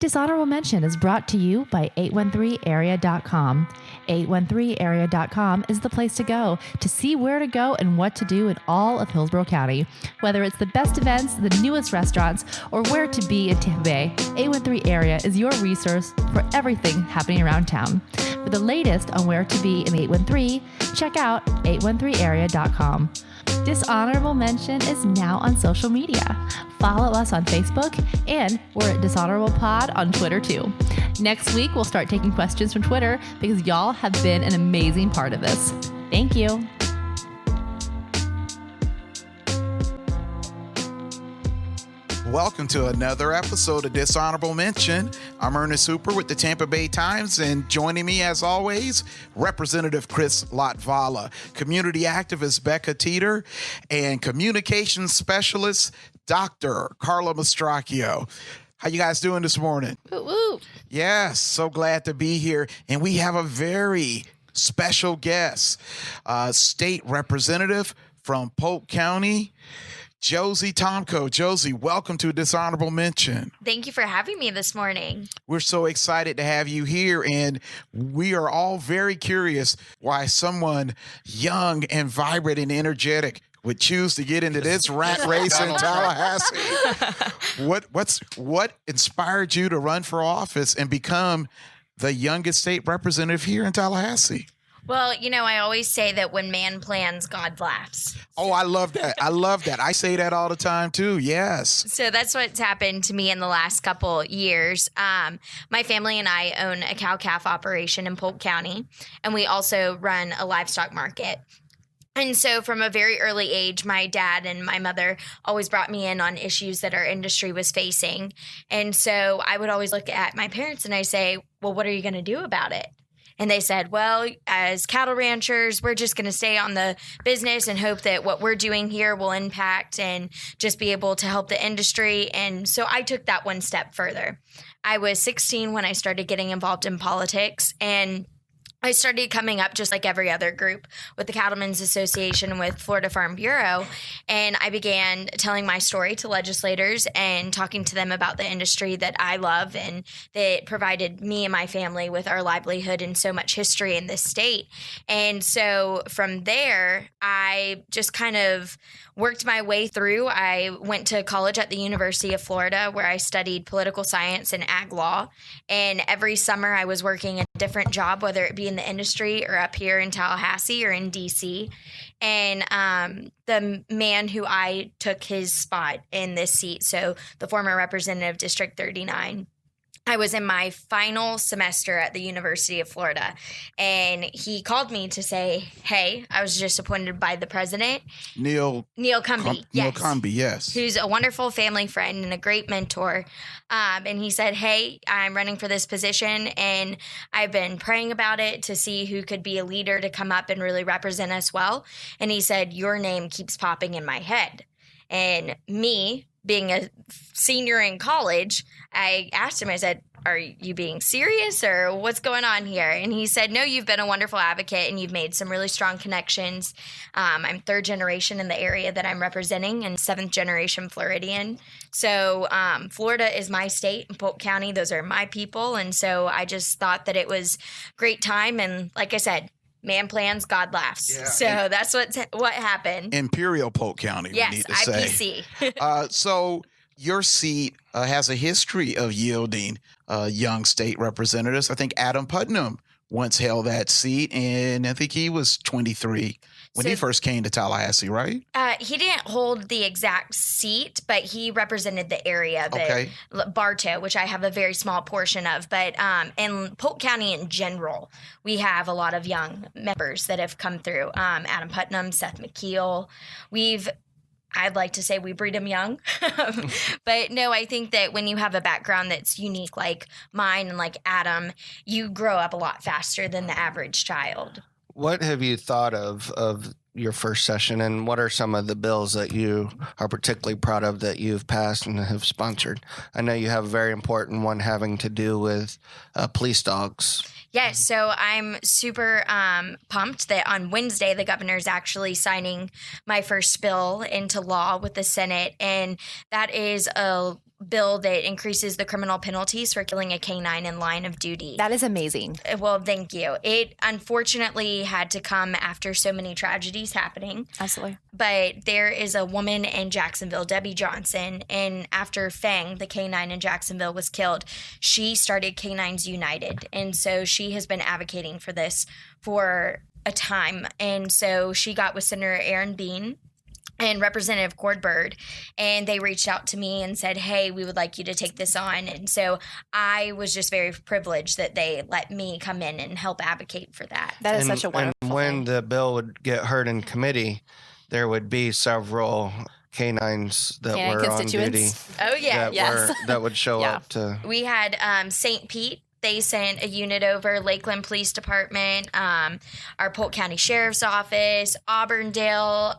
Dishonorable Mention is brought to you by 813area.com. 813area.com is the place to go to see where to go and what to do in all of Hillsborough County. Whether it's the best events, the newest restaurants, or where to be in Tampa Bay, 813 Area is your resource for everything happening around town. For the latest on where to be in 813, check out 813area.com. Dishonorable Mention is now on social media. Follow us on Facebook, and we're at Dishonorable Pod on Twitter too. Next week, we'll start taking questions from Twitter because y'all have been an amazing part of this. Thank you. Welcome to another episode of Dishonorable Mention. I'm Ernest Hooper with the Tampa Bay Times, and joining me as always, Representative Chris Latvala, community activist Becca Teeter, and communications specialist Dr. Carla Mastracchio. How you guys doing this morning? Woo woo. Yes, so glad to be here. And we have a very special guest, state representative from Polk County, Josie Tomko. Josie, welcome to Dishonorable Mention. Thank you for having me this morning. We're so excited to have you here, and we are all very curious why someone young and vibrant and energetic would choose to get into this rat race in Tallahassee. What inspired you to run for office and become the youngest state representative here in Tallahassee? Well, you know, I always say that when man plans, God laughs. Oh, I love that. I love that. I say that all the time too. Yes. So that's what's happened to me in the last couple years. My family and I own a cow-calf operation in Polk County, and we also run a livestock market. And so from a very early age, my dad and my mother always brought me in on issues that our industry was facing. And so I would always look at my parents and I say, well, what are you going to do about it? And they said, well, as cattle ranchers, we're just going to stay on the business and hope that what we're doing here will impact and just be able to help the industry. And so I took that one step further. I was 16 when I started getting involved in politics, and I started coming up just like every other group with the Cattlemen's Association with Florida Farm Bureau, and I began telling my story to legislators and talking to them about the industry that I love and that provided me and my family with our livelihood and so much history in this state. And so from there, I just kind of worked my way through. I went to college at the University of Florida where I studied political science and ag law. And every summer I was working a different job, whether it be in the industry or up here in Tallahassee or in DC. And the man who I took his spot in this seat, so the former representative, District 39, I was in my final semester at the University of Florida, and he called me to say, hey, I was just appointed by the president. Neil Cumby, yes. Neil Cumby, yes. Who's a wonderful family friend and a great mentor. And he said, hey, I'm running for this position, and I've been praying about it to see who could be a leader to come up and really represent us well. And he said, your name keeps popping in my head. And me, being a senior in college, I asked him, I said, are you being serious or what's going on here? And he said, no, you've been a wonderful advocate and you've made some really strong connections. I'm third generation in the area that I'm representing and seventh generation Floridian. So Florida is my state and Polk County. Those are my people. And so I just thought that it was great time. And like I said, man plans, God laughs. Yeah. So that's what happened. Imperial Polk County, yes, we need to say. IPC. So your seat has a history of yielding young state representatives. I think Adam Putnam once held that seat, and I think he was 23 when he first came to Tallahassee, right? He didn't hold the exact seat, but he represented the area, Bartow, which I have a very small portion of. But in Polk County in general, we have a lot of young members that have come through. Adam Putnam, Seth McKeel. I'd like to say we breed them young. But no, I think that when you have a background that's unique like mine and like Adam, you grow up a lot faster than the average child. What have you thought of your first session, and what are some of the bills that you are particularly proud of that you've passed and have sponsored? I know you have a very important one having to do with police dogs. Yes, so I'm super pumped that on Wednesday, the governor is actually signing my first bill into law with the Senate, and that is a bill that increases the criminal penalties for killing a canine in line of duty. That is amazing. Well, thank you. It unfortunately had to come after so many tragedies happening. Absolutely. But there is a woman in Jacksonville, Debbie Johnson, and after Fang, the canine in Jacksonville, was killed, she started Canines United. And so she has been advocating for this for a time. And so she got with Senator Aaron Bean and Representative Cord Bird, and they reached out to me and said, hey, we would like you to take this on. And so I was just very privileged that they let me come in and help advocate for that. That is such a wonderful And when thing. the bill would get heard in committee, there would be several canines that Canine were on duty constituents? Oh, yeah. that would show Yeah. up to. We had St. Pete. They sent a unit over, Lakeland Police Department, our Polk County Sheriff's Office, Auburndale,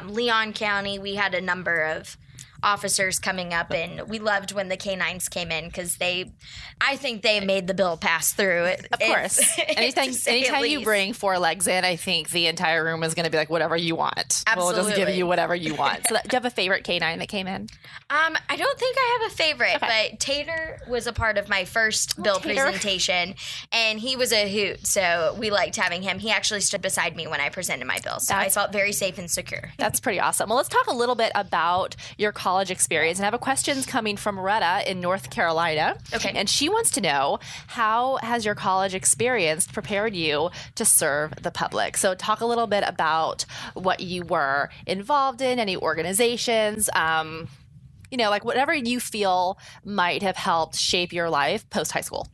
Leon County. We had a number of officers coming up, and we loved when the canines came in because I think they made the bill pass through. Of course. Anytime you bring 4 legs in, I think the entire room is going to be like, whatever you want. We'll just give Absolutely. you whatever you want. So do you have a favorite canine that came in? I don't think I have a favorite, but Tater was a part of my first bill Tater. presentation, and he was a hoot, so we liked having him. He actually stood beside me when I presented my bill, so I felt very safe and secure. That's pretty awesome. Well, let's talk a little bit about your college experience. And I have a question coming from Retta in North Carolina. Okay. And she wants to know, how has your college experience prepared you to serve the public? So talk a little bit about what you were involved in, any organizations, like whatever you feel might have helped shape your life post high school.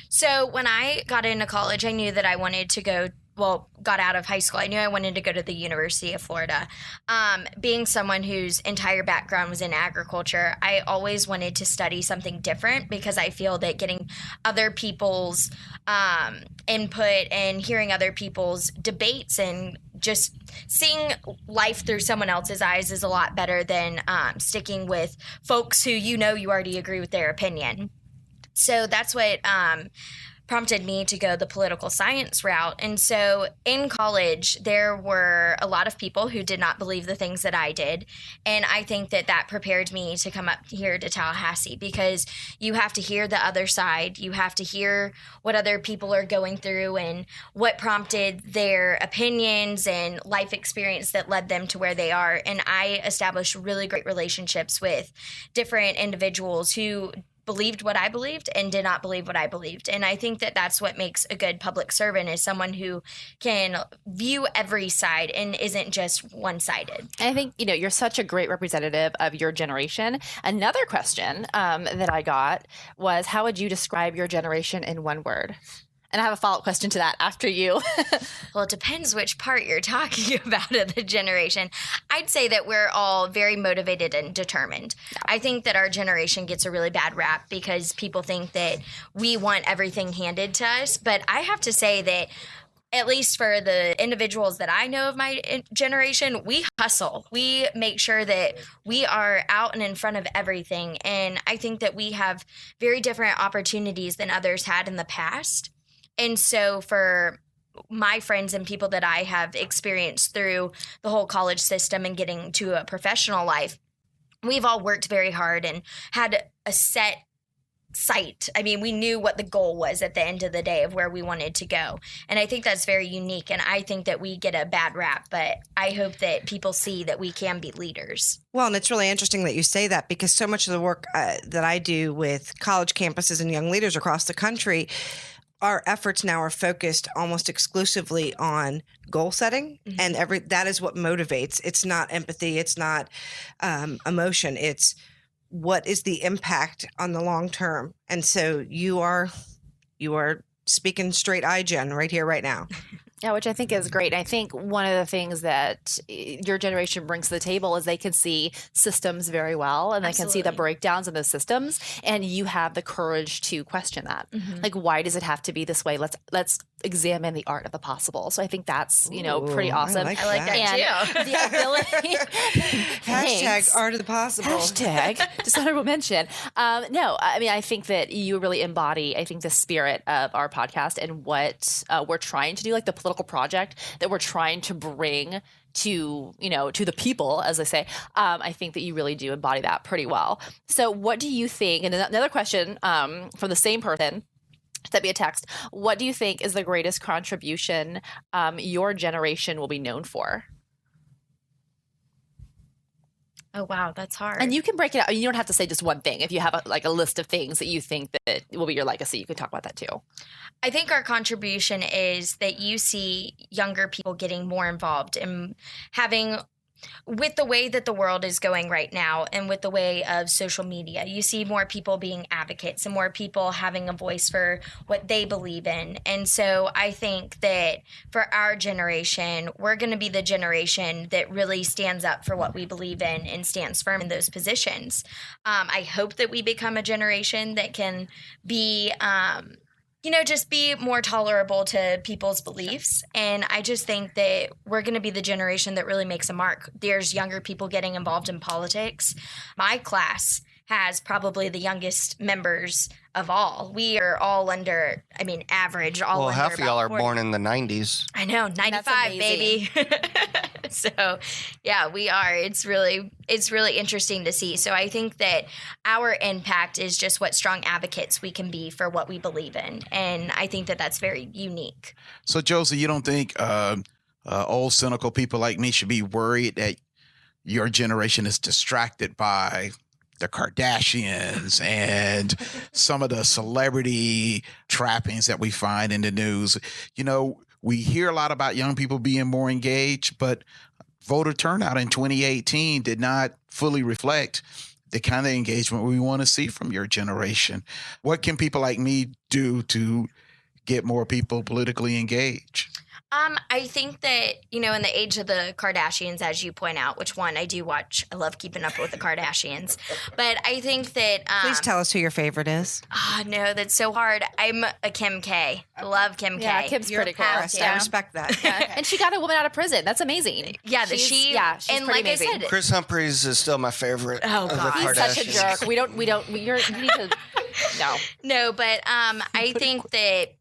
So when I got into college, I knew that I wanted to got out of high school, I knew I wanted to go to the University of Florida. Being someone whose entire background was in agriculture, I always wanted to study something different because I feel that getting other people's input and hearing other people's debates and just seeing life through someone else's eyes is a lot better than sticking with folks who you already agree with their opinion. So that's what prompted me to go the political science route. And so in college, there were a lot of people who did not believe the things that I did. And I think that prepared me to come up here to Tallahassee because you have to hear the other side. You have to hear what other people are going through and what prompted their opinions and life experience that led them to where they are. And I established really great relationships with different individuals who believed what I believed and did not believe what I believed. And I think that that's what makes a good public servant, is someone who can view every side and isn't just one-sided. And I think, you're such a great representative of your generation. Another question that I got was, how would you describe your generation in one word? And I have a follow-up question to that after you. Well, it depends which part you're talking about of the generation. I'd say that we're all very motivated and determined. I think that our generation gets a really bad rap because people think that we want everything handed to us. But I have to say that, at least for the individuals that I know of my generation, we hustle. We make sure that we are out and in front of everything. And I think that we have very different opportunities than others had in the past. And so for my friends and people that I have experienced through the whole college system and getting to a professional life, we've all worked very hard and had a set sight. I mean, we knew what the goal was at the end of the day of where we wanted to go. And I think that's very unique. And I think that we get a bad rap, but I hope that people see that we can be leaders. Well, and it's really interesting that you say that, because so much of the work that I do with college campuses and young leaders across the country, our efforts now are focused almost exclusively on goal setting, and that is what motivates. It's not empathy. It's not emotion. It's what is the impact on the long term. And so you are speaking straight eye gen right here, right now. Yeah, which I think is great. I think one of the things that your generation brings to the table is they can see systems very well, and they can see the breakdowns in those systems, and you have the courage to question that. Like, why does it have to be this way? Let's examine the art of the possible. So I think that's, pretty awesome. I like that too. The ability. Hashtag art of the possible. Hashtag dishonorable mention. No, I mean, I think that you really embody, the spirit of our podcast and what we're trying to do, like the political local project that we're trying to bring to, to the people, as I say, I think that you really do embody that pretty well. So what do you think, and another question from the same person, sent me a text, what do you think is the greatest contribution your generation will be known for? Oh, wow. That's hard. And you can break it out. You don't have to say just one thing. If you have a list of things that you think that will be your legacy, you can talk about that too. I think our contribution is that you see younger people getting more involved and having, with the way that the world is going right now and with the way of social media, you see more people being advocates and more people having a voice for what they believe in. And so I think that for our generation, we're going to be the generation that really stands up for what we believe in and stands firm in those positions. I hope that we become a generation that can be just be more tolerable to people's beliefs. And I just think that we're going to be the generation that really makes a mark. There's younger people getting involved in politics. My class has probably the youngest members of all. We are all under, average. Well, half of y'all are 40. born in the 90s. I know, 95, baby. So, yeah, we are. It's really interesting to see. So I think that our impact is just what strong advocates we can be for what we believe in. And I think that that's very unique. So, Josie, you don't think old cynical people like me should be worried that your generation is distracted by the Kardashians and some of the celebrity trappings that we find in the news? We hear a lot about young people being more engaged, but voter turnout in 2018 did not fully reflect the kind of engagement we want to see from your generation. What can people like me do to get more people politically engaged? I think that, in the age of the Kardashians, as you point out, which one I do watch, I love keeping up with the Kardashians. But I think that... Please tell us who your favorite is. Oh, no, that's so hard. I'm a Kim K. Love Kim K. Yeah, Kim's pretty cool. I respect that. Yeah. And she got a woman out of prison. That's amazing. Yeah, she's and pretty like amazing. I said... Chris Humphries is still my favorite of the Kardashians. He's such a jerk. You need to... No. No, but I think that...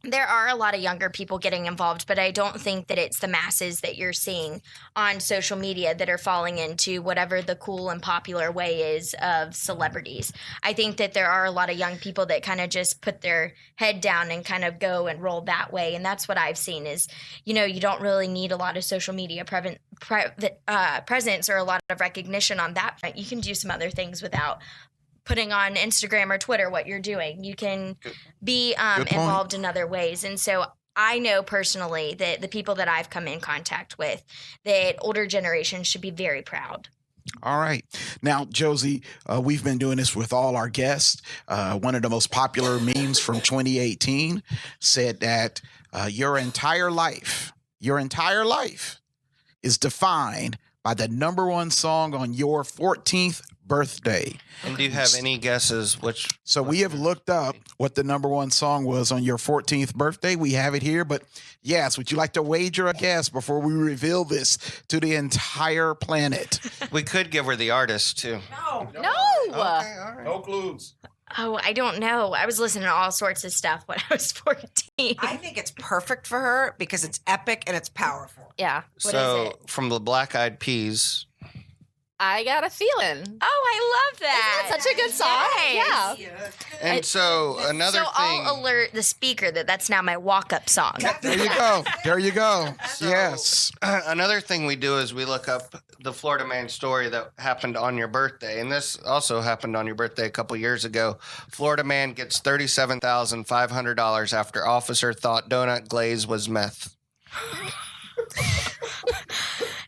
There are a lot of younger people getting involved, but I don't think that it's the masses that you're seeing on social media that are falling into whatever the cool and popular way is of celebrities. I think that there are a lot of young people that kind of just put their head down and kind of go and roll that way. And that's what I've seen is, you don't really need a lot of social media presence or a lot of recognition on that front. You can do some other things without putting on Instagram or Twitter what you're doing. You can be involved in other ways. And so I know personally that the people that I've come in contact with, that older generations should be very proud. All right. Now, Josie, we've been doing this with all our guests. One of the most popular memes from 2018 said that your entire life is defined by the number one song on your 14th birthday. And do you have any guesses which? So we have looked up what the number one song was on your 14th birthday. We have it here, but yes, would you like to wager a guess before we reveal this to the entire planet? We could give her the artist too. No. Okay, all right. No clues. Oh, I don't know. I was listening to all sorts of stuff when I was 14. I think it's perfect for her because it's epic and it's powerful. Yeah. What So is it? from the Black Eyed Peas. I got a feeling. Oh, I love that. Isn't that such a good song? Yes. Yeah. And so another So thing. I'll alert the speaker that that's now my walk-up song. There you go. There you go. Yes. Another thing we do is we look up the Florida man story that happened on your birthday. And this also happened on your birthday a couple years ago. Florida man gets $37,500 after officer thought donut glaze was meth.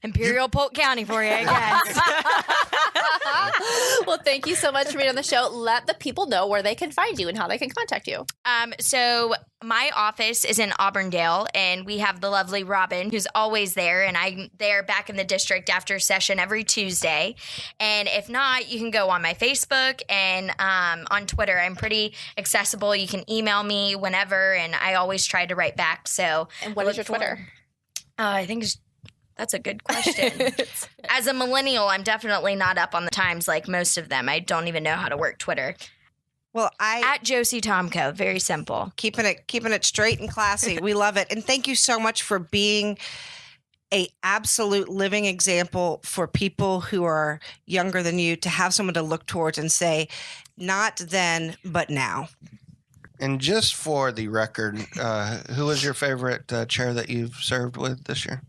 Imperial Polk County for you, I guess. Well, thank you so much for being on the show. Let the people know where they can find you and how they can contact you. So my office is in Auburndale, and we have the lovely Robin, who's always there, and I'm there back in the district after session every Tuesday. And if not, you can go on my Facebook and on Twitter. I'm pretty accessible. You can email me whenever, and I always try to write back. So, And what is your Twitter? I think that's a good question. As a millennial, I'm definitely not up on the times like most of them. I don't even know how to work Twitter. Well, At Josie Tomko. Very simple. keeping it straight and classy. We love it. And thank you so much for being a absolute living example for people who are younger than you, to have someone to look towards and say, not then, but now. And just for the record, who was your favorite chair that you've served with this year?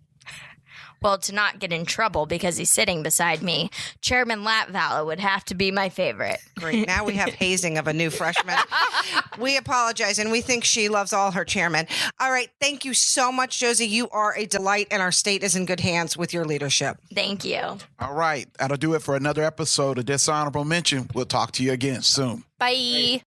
Well, to not get in trouble because he's sitting beside me, Chairman Latvala would have to be my favorite. Great. Now we have hazing of a new freshman. We apologize, and we think she loves all her chairmen. All right. Thank you so much, Josie. You are a delight, and our state is in good hands with your leadership. Thank you. All right. That'll do it for another episode of Dishonorable Mention. We'll talk to you again soon. Bye.